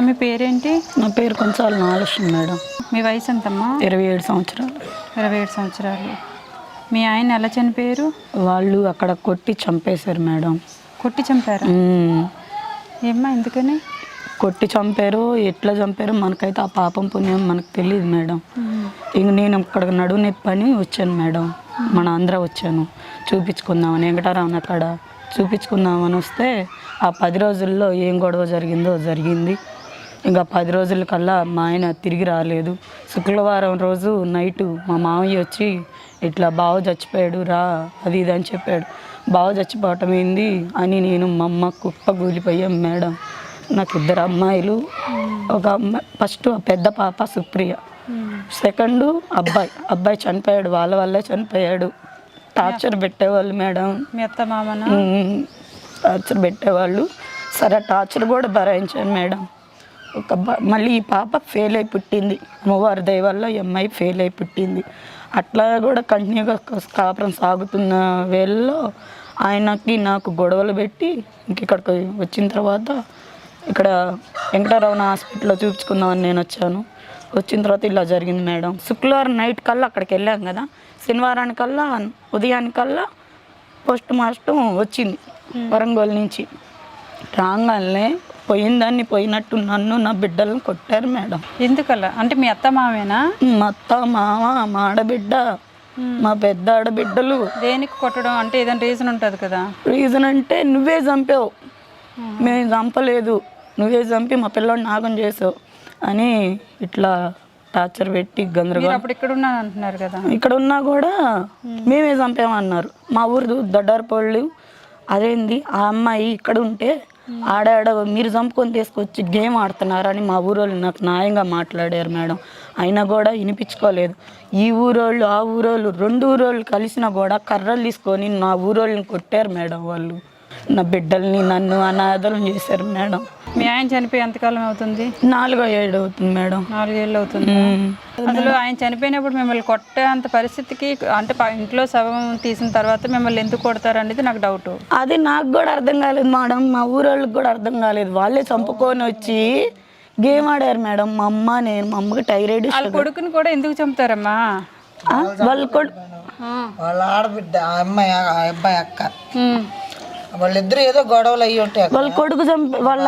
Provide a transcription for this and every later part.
మీ పేరేంటి? నా పేరు కొంచాల నాగలక్ష్మి మేడం. మీ వయసు ఎంతమ్మా? 27 సంవత్సరాలు. 27 సంవత్సరాలు. మీ ఆయన ఎలా చనిపోయారు? వాళ్ళు అక్కడ కొట్టి చంపేశారు మేడం. కొట్టి చంపారా? ఏమ్మా ఎందుకని కొట్టి చంపారు? ఎట్లా చంపారు మనకైతే ఆ పాపం పుణ్యం మనకు తెలియదు మేడం. ఇంక నేను అక్కడ నడువు నొప్పి అని వచ్చాను మేడం. మన ఆంధ్ర వచ్చాను చూపించుకుందామని, వెంకటారామన్ అక్కడ చూపించుకుందామని వస్తే ఆ 10 రోజుల్లో ఏం గొడవ జరిగిందో జరిగింది. ఇంకా 10 రోజుల కల్లా మా ఆయన తిరిగి రాలేదు. శుక్రవారం రోజు నైటు మా మామయ్య వచ్చి ఇట్లా బావ చచ్చిపోయాడు రా అది ఇది అని చెప్పాడు. బావ చచ్చిపోవటం ఏంది అని నేను మా అమ్మ కుప్పగూలిపోయాం మేడం. నాకు 2 అమ్మాయిలు, ఒక అమ్మాయి ఫస్ట్ పెద్ద పాప సుప్రియ, సెకండ్ అబ్బాయి చనిపోయాడు, వాళ్ళ వల్లే చనిపోయాడు. టార్చర్ పెట్టేవాళ్ళు మేడం. మీ అత్త మామన టార్చర్ పెట్టేవాళ్ళు. సరే టార్చర్ కూడా భరాయించాను మేడం. మళ్ళీ ఈ పాప ఫెయిల్ అయి పుట్టింది. అమ్మవారి దయ వల్ల ఈ అమ్మాయి ఫెయిల్ అయి పుట్టింది. అట్లా కూడా కంటిన్యూగా కాపురం సాగుతున్న వేళల్లో ఆయనకి నాకు గొడవలు పెట్టి ఇంక ఇక్కడికి వచ్చిన తర్వాత ఇక్కడ వెంకటరామన్ హాస్పిటల్లో చూపించుకుందామని నేను వచ్చాను. వచ్చిన తర్వాత ఇలా జరిగింది మేడం. శుక్రవారం నైట్ కల్లా అక్కడికి వెళ్ళాం కదా, శనివారానికల్లా ఉదయానికల్లా పోస్ట్ మార్టం వచ్చింది వరంగల్ నుంచి. రాగానే పోయిందాన్ని పోయినట్టు నన్ను నా బిడ్డలను కొట్టారు మేడం. ఎందుకలా? అంటే మీ అత్త మామేనా? మా అత్త మామ, మా ఆడబిడ్డ, మా పెద్ద ఆడబిడ్డలు. దేనికి కొట్టడం? అంటే ఏదైనా రీజన్ ఉంటుంది కదా. రీజన్ అంటే నువ్వే చంపావు, మేము చంపలేదు, నువ్వే చంపి మా పిల్లోడిని నాగం చేసావు అని ఇట్లా టార్చర్ పెట్టి గందరగోళం. అప్పుడు ఇక్కడ ఉన్నా అంటున్నారు కదా. ఇక్కడ ఉన్నా కూడా మేమే చంపామన్నారు. మా ఊరు దొడ్డారపల్లి. అదేంది ఆ అమ్మాయి ఇక్కడ ఉంటే ఆడ మీరు చంపుకొని తీసుకొచ్చి గేమ్ ఆడుతున్నారని మా ఊరోళ్ళు నాకు న్యాయంగా మాట్లాడారు మేడం. అయినా కూడా వినిపించుకోలేదు. ఈ ఊరోళ్ళు ఆ ఊరోళ్ళు 2 ఊరోళ్ళు కలిసినా కూడా కర్రలు తీసుకొని నా ఊరోళ్ళని కొట్టారు మేడం. వాళ్ళు నా బిడ్డల్ని నన్ను అనాథలు చేశారు మేడం. మీ ఆయన చనిపోయి ఎంతకాలం అవుతుంది? 4 ఏళ్ళు అవుతుంది మేడం. 4 ఏళ్ళు అవుతుంది. అసలు ఆయన చనిపోయినప్పుడు మిమ్మల్ని కొట్టే అంత పరిస్థితికి, అంటే ఇంట్లో శవం తీసిన తర్వాత మిమ్మల్ని ఎందుకు కొడతారు అనేది నాకు డౌట్. అది నాకు కూడా అర్థం కాలేదు మేడం. మా ఊరోళ్ళకి కూడా అర్థం కాలేదు. వాళ్ళే చంపుకొని వచ్చి గేమ్ ఆడారు మేడం. మా అమ్మకి టైరాయిడ్. వాళ్ళ కొడుకుని కూడా ఎందుకు చంపుతారమ్మా? వాళ్ళ ఆడబిడ్డ అమ్మాయి అబ్బాయి అక్క వాళ్ళిద్దరు ఏదో గొడవలు అయ్యి ఉంటాయి. వాళ్ళ కొడుకు వాళ్ళ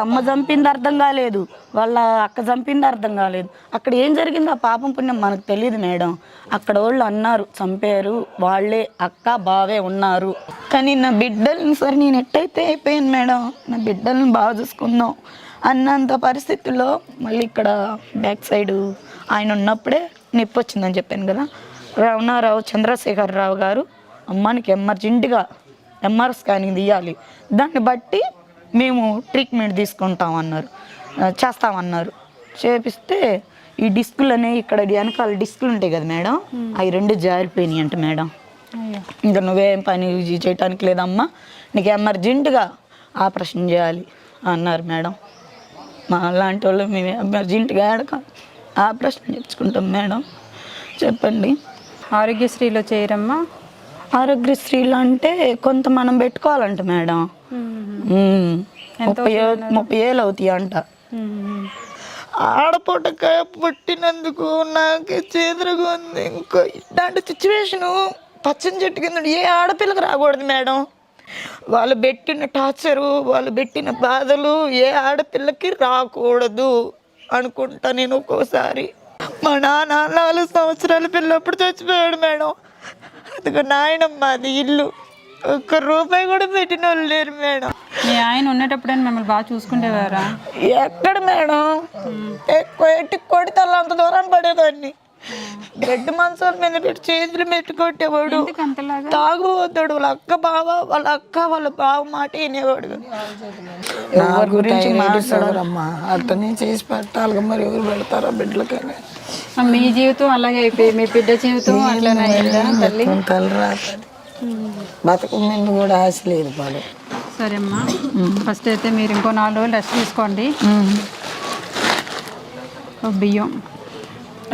అమ్మ చంపింది అర్థం కాలేదు, వాళ్ళ అక్క చంపింది అర్థం కాలేదు. అక్కడ ఏం జరిగిందో ఆ పాపం పుణ్యం మనకు తెలియదు మేడం. అక్కడ వాళ్ళు అన్నారు చంపారు, వాళ్ళే అక్క బావే ఉన్నారు. కానీ నా బిడ్డల్ని సరే నేను ఎట్టయితే అయిపోయాను మేడం. నా బిడ్డల్ని బాగా చూసుకుందాం అన్నంత పరిస్థితుల్లో మళ్ళీ ఇక్కడ బ్యాక్ సైడు ఆయన ఉన్నప్పుడే నొప్పి వచ్చిందని చెప్పాను కదా. రమణారావు చంద్రశేఖరరావు గారు అమ్మానికి ఎమర్జెంట్గా ఎంఆర్ స్కానింగ్ తీయాలి, దాన్ని బట్టి మేము ట్రీట్మెంట్ తీసుకుంటామన్నారు, చేస్తామన్నారు. చేపిస్తే ఈ డిస్కులు అనేవి ఇక్కడ వెనకాల డిస్కులు ఉంటాయి కదా మేడం, అవి 2 జారిపోయినాయి అంట మేడం. ఇంకా నువ్వేం పని చేయటానికి లేదమ్మా, నీకు ఎమర్జెంట్గా ఆపరేషన్ చేయాలి అన్నారు మేడం. మా లాంటి వాళ్ళు మేము ఎమర్జెంట్గా ఆపరేషన్ చేయించుకుంటాం మేడం. చెప్పండి. ఆరోగ్యశ్రీలో చేయరమ్మా? ఆరోగ్యశ్రీలు అంటే కొంత మనం పెట్టుకోవాలంట మేడం. 30 ఏళ్ళు అవుతాయి అంట. ఆడపూటకాయ పుట్టినందుకు నాకు చేదురుగా ఉంది. ఇంకో ఇట్లాంటి సిచ్యువేషను పచ్చని చెట్టు కింద ఏ ఆడపిల్లకి రాకూడదు మేడం. వాళ్ళు పెట్టిన టార్చరు, వాళ్ళు పెట్టిన బాధలు ఏ ఆడపిల్లకి రాకూడదు అనుకుంటా నేను. ఒక్కోసారి మా నాన్న 4 సంవత్సరాల పిల్లప్పుడు చచ్చిపోయాడు మేడం. అందుకు నాయనమ్మ అది ఇల్లు, 1 రూపాయి కూడా పెట్టిన వాళ్ళు లేరు మేడం. మీ ఆయన ఉండేటప్పుడైనా మిమ్మల్ని బాగా చూసుకుంటేవారా? ఎక్కడ మేడం, ఎట్టి కొడితే అంత దూరాన్ని పడేదాన్ని. బెడ్ మంచాల మీద పెట్టి చేతులు పెట్టి కొట్టేవాడు, తాగుపోతాడు. వాళ్ళ అక్క బావ, వాళ్ళ బావ మాట వినేవాడు. ఎవరి గురించి మాట్లాడారమ్మా, అతన్ని చేసి పెట్టాలి. మరి ఎవరు పెడతారా బిడ్డలకైనా? మీ జీవితం అలాగే అయిపోయి మీ బిడ్డ జీవితం అట్లనే అయిందా తల్లి? బతకు ముందు కూడా ఆశ లేదు పాలు. సరే అమ్మా, ఫస్ట్ అయితే మీరు ఇంకో 4 రోజులు రెస్ట్ తీసుకోండి. బియ్యం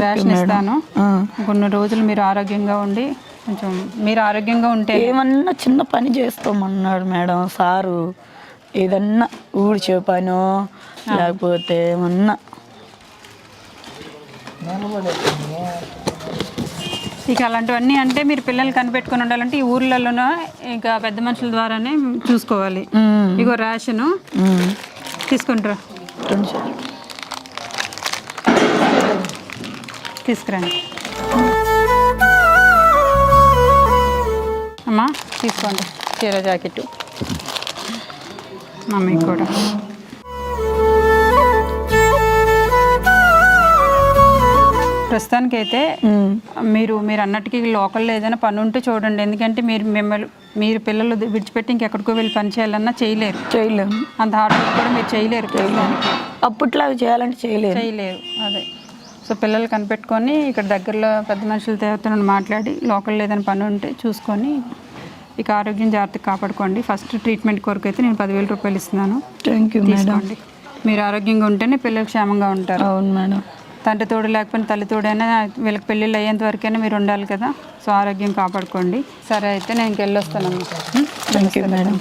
రేషన్ ఇస్తాను. కొన్ని రోజులు మీరు ఆరోగ్యంగా ఉండి, కొంచెం మీరు ఆరోగ్యంగా ఉంటే ఏమన్నా చిన్న పని చేసుకోమన్నాడు మేడం సారు. ఏదన్నా ఊడ్చే పనో లేకపోతే ఏమన్నా. ఇక అలాంటివన్నీ అంటే మీరు పిల్లలు కనిపెట్టుకొని ఉండాలంటే ఈ ఊర్లలోనో ఇంకా పెద్ద మనుషుల ద్వారానే చూసుకోవాలి. ఇగో రేషను తీసుకుంటారా, తీసుకురండి అమ్మా, తీసుకోండి చీర జాకెట్టు మమ్మీకి కూడా. ప్రస్తుతానికైతే మీరు అన్నట్టుకి లోకల్లో ఏదైనా పని ఉంటే చూడండి. ఎందుకంటే మీరు పిల్లలు విడిచిపెట్టి ఇంకెక్కడికో వెళ్ళి పని చేయాలన్నా చేయలేరు. అంత హార్డ్ వర్క్ కూడా మీరు చేయలేరు. అప్పట్లో అవి చేయాలంటే చేయలేరు. అదే. సో పిల్లలు కనిపెట్టుకొని ఇక్కడ దగ్గరలో పెద్ద మనుషులతో మాట్లాడి లోకల్లో ఏదైనా పని ఉంటే చూసుకొని ఇక ఆరోగ్యం జాగ్రత్తగా కాపాడుకోండి. ఫస్ట్ ట్రీట్మెంట్ కొరకు అయితే నేను 10,000 రూపాయలు ఇస్తున్నాను. Thank you madam. మీరు ఆరోగ్యంగా ఉంటేనే పిల్లలు క్షేమంగా ఉంటారు. అవును మేడం. తండ్రి తోడు లేకపోయినా తల్లి తోడైనా వీళ్ళకి పెళ్ళిళ్ళు అయ్యేంత వరకైనా మీరు ఉండాలి కదా. సో ఆరోగ్యం కాపాడుకోండి. సరే అయితే నేను వెళ్ళొస్తానమ్మా. Thank you madam.